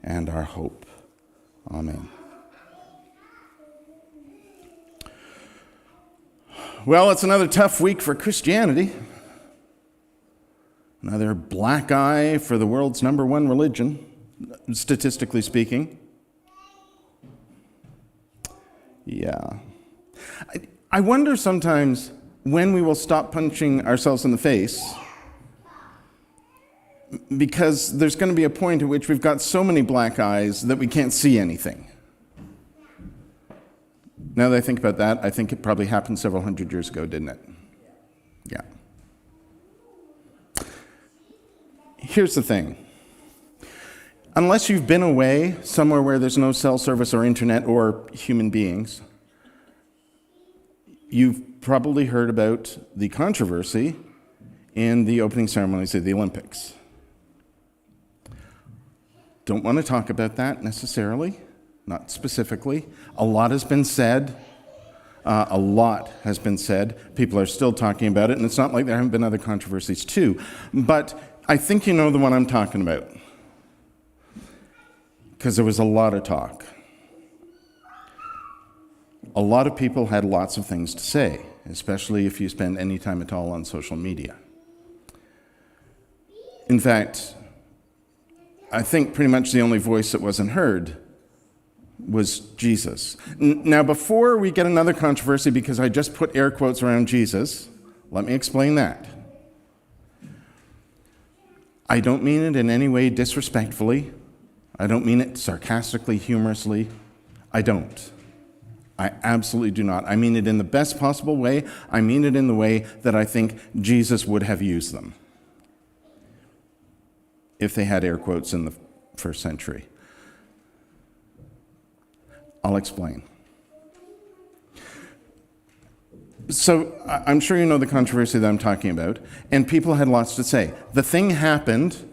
and our hope. Amen. Well, it's another tough week for Christianity. Another black eye for the world's number one religion, statistically speaking. Yeah. I wonder sometimes when we will stop punching ourselves in the face, because there's going to be a point at which we've got so many black eyes that we can't see anything. Now that I think about that, I think it probably happened several hundred years ago, didn't it? Yeah. Here's the thing. Unless you've been away somewhere where there's no cell service or internet or human beings, you've probably heard about the controversy in the opening ceremonies of the Olympics. Don't want to talk about that necessarily, not specifically. A lot has been said. People are still talking about it, and it's not like there haven't been other controversies too. But I think you know the one I'm talking about, because there was a lot of talk. A lot of people had lots of things to say, especially if you spend any time at all on social media. In fact, I think pretty much the only voice that wasn't heard was Jesus. Now, before we get another controversy, because I just put air quotes around Jesus, let me explain that. I don't mean it in any way disrespectfully. I don't mean it sarcastically, humorously. I don't. I absolutely do not. I mean it in the best possible way. I mean it in the way that I think Jesus would have used them if they had air quotes in the first century. I'll explain. So I'm sure you know the controversy that I'm talking about, and people had lots to say. The thing happened,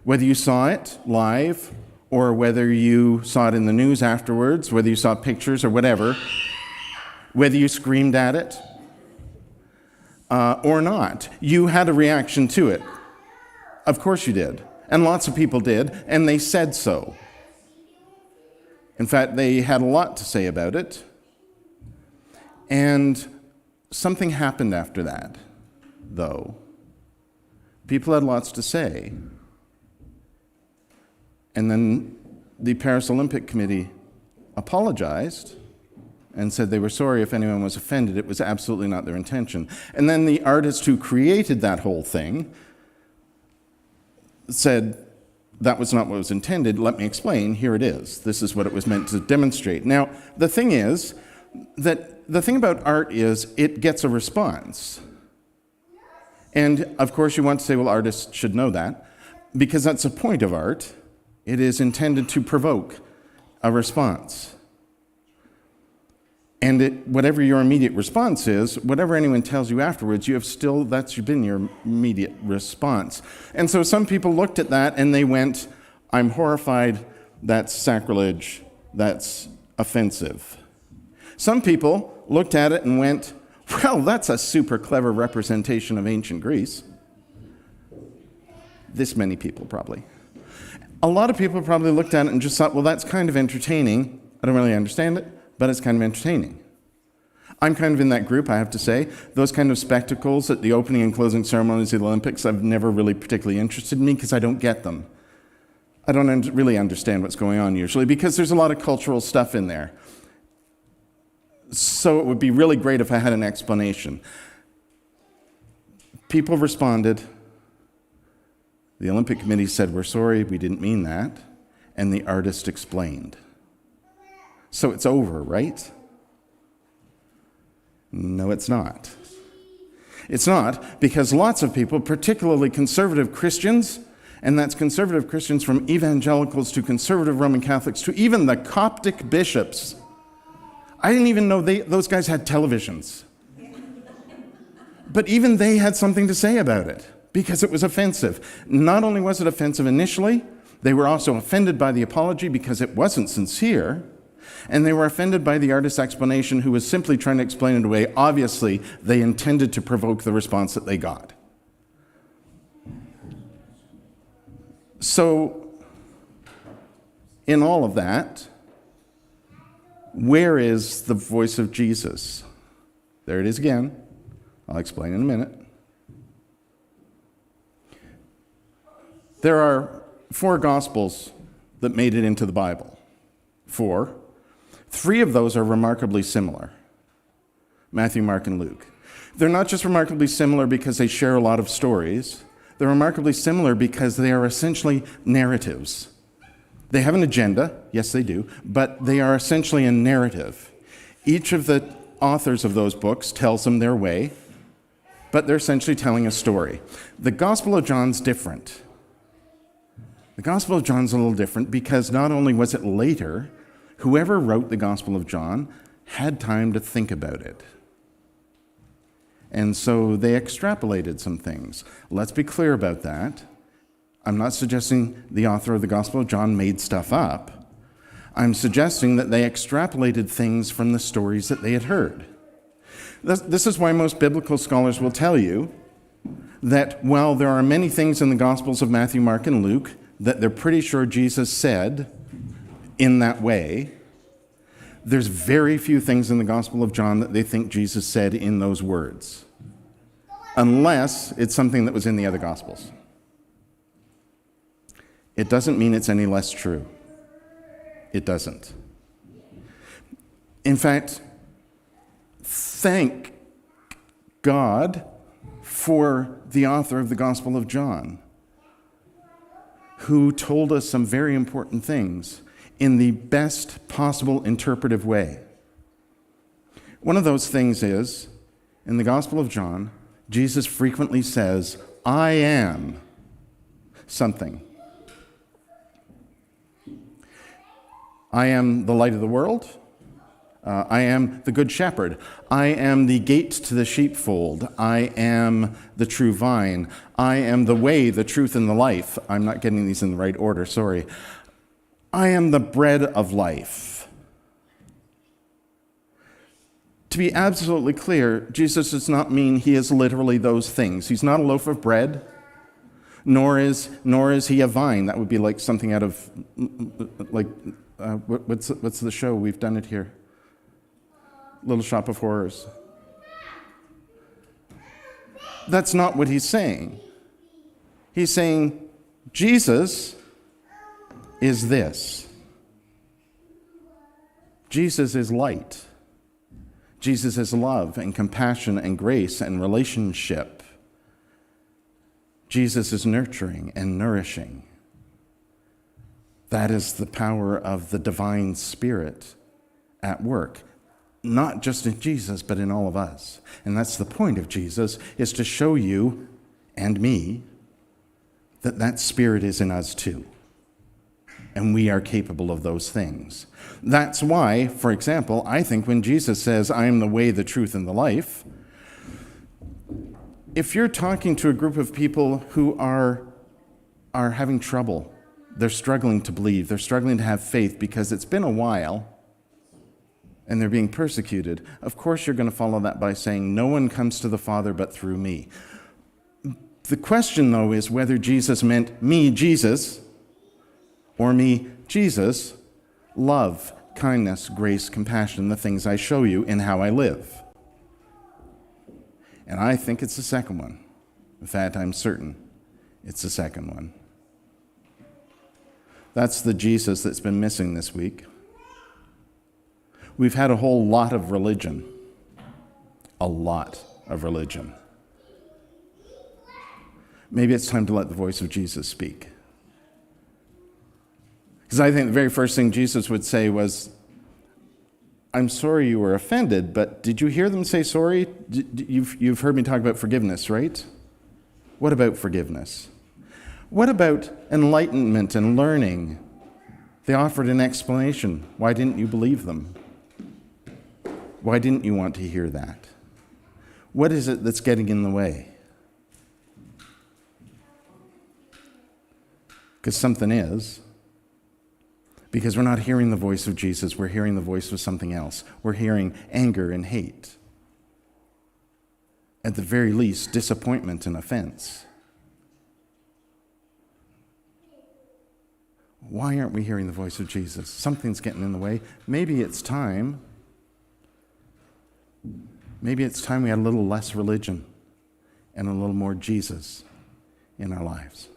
whether you saw it live or whether you saw it in the news afterwards, whether you saw pictures or whatever, whether you screamed at it or not, you had a reaction to it. Of course you did, and lots of people did, and they said so. In fact, they had a lot to say about it, and something happened after that, though. People had lots to say. And then the Paris Olympic Committee apologized and said they were sorry if anyone was offended. It was absolutely not their intention. And then the artist who created that whole thing said, that was not what was intended. Let me explain. Here it is. This is what it was meant to demonstrate. Now, the thing is that the thing about art is it gets a response. And, of course, you want to say, well, artists should know that, because that's the point of art. It is intended to provoke a response. And whatever your immediate response is, whatever anyone tells you afterwards, that's been your immediate response. And so some people looked at that and they went, I'm horrified, that's sacrilege, that's offensive. Some people looked at it and went, well, that's a super clever representation of ancient Greece. This many people probably. A lot of people probably looked at it and just thought, well, that's kind of entertaining. I don't really understand it, but it's kind of entertaining. I'm kind of in that group, I have to say. Those kind of spectacles at the opening and closing ceremonies of the Olympics have never really particularly interested me because I don't get them. I don't really understand what's going on usually because there's a lot of cultural stuff in there. So it would be really great if I had an explanation. People responded. The Olympic Committee said, we're sorry, we didn't mean that. And the artist explained. So it's over, right? No, it's not. It's not, because lots of people, particularly conservative Christians, and that's conservative Christians from evangelicals to conservative Roman Catholics to even the Coptic bishops. I didn't even know those guys had televisions. But even they had something to say about it, because it was offensive. Not only was it offensive initially, they were also offended by the apology because it wasn't sincere. And they were offended by the artist's explanation, who was simply trying to explain it away. Obviously, they intended to provoke the response that they got. So, in all of that, where is the voice of Jesus? There it is again. I'll explain in a minute. There are 4 Gospels that made it into the Bible. 4. 3 of those are remarkably similar. Matthew, Mark, and Luke. They're not just remarkably similar because they share a lot of stories. They're remarkably similar because they are essentially narratives. They have an agenda, yes they do, but they are essentially a narrative. Each of the authors of those books tells them their way, but they're essentially telling a story. The Gospel of John's different. The Gospel of John's a little different because not only was it later, whoever wrote the Gospel of John had time to think about it. And so they extrapolated some things. Let's be clear about that. I'm not suggesting the author of the Gospel of John made stuff up. I'm suggesting that they extrapolated things from the stories that they had heard. This is why most biblical scholars will tell you that while there are many things in the Gospels of Matthew, Mark, and Luke that they're pretty sure Jesus said in that way, there's very few things in the Gospel of John that they think Jesus said in those words, unless it's something that was in the other Gospels. It doesn't mean it's any less true. It doesn't. In fact, thank God for the author of the Gospel of John, who told us some very important things in the best possible interpretive way. One of those things is, in the Gospel of John, Jesus frequently says, I am something. I am the light of the world. I am the good shepherd. I am the gate to the sheepfold. I am the true vine. I am the way, the truth, and the life. I'm not getting these in the right order, sorry. I am the bread of life. To be absolutely clear, Jesus does not mean he is literally those things. He's not a loaf of bread, nor is he a vine. That would be like something out of, what's the show? We've done it here. Little Shop of Horrors. That's not what he's saying. He's saying Jesus is this. Jesus is light. Jesus is love and compassion and grace and relationship. Jesus is nurturing and nourishing. That is the power of the divine Spirit at work. Not just in Jesus, but in all of us. And that's the point of Jesus, is to show you and me that that Spirit is in us too. And we are capable of those things. That's why, for example, I think when Jesus says, I am the way, the truth, and the life, if you're talking to a group of people who are having trouble, they're struggling to believe, they're struggling to have faith because it's been a while, and they're being persecuted, of course you're going to follow that by saying, no one comes to the Father but through me. The question, though, is whether Jesus meant me, Jesus, or me, Jesus, love, kindness, grace, compassion, the things I show you in how I live. And I think it's the second one. In fact, I'm certain it's the second one. That's the Jesus that's been missing this week. We've had a whole lot of religion. A lot of religion. Maybe it's time to let the voice of Jesus speak. Because I think the very first thing Jesus would say was, I'm sorry you were offended, but did you hear them say sorry? You've heard me talk about forgiveness, right? What about forgiveness? What about enlightenment and learning? They offered an explanation. Why didn't you believe them? Why didn't you want to hear that? What is it that's getting in the way? Because something is. Because we're not hearing the voice of Jesus, we're hearing the voice of something else. We're hearing anger and hate. At the very least, disappointment and offense. Why aren't we hearing the voice of Jesus? Something's getting in the way. Maybe it's time. Maybe it's time we had a little less religion and a little more Jesus in our lives.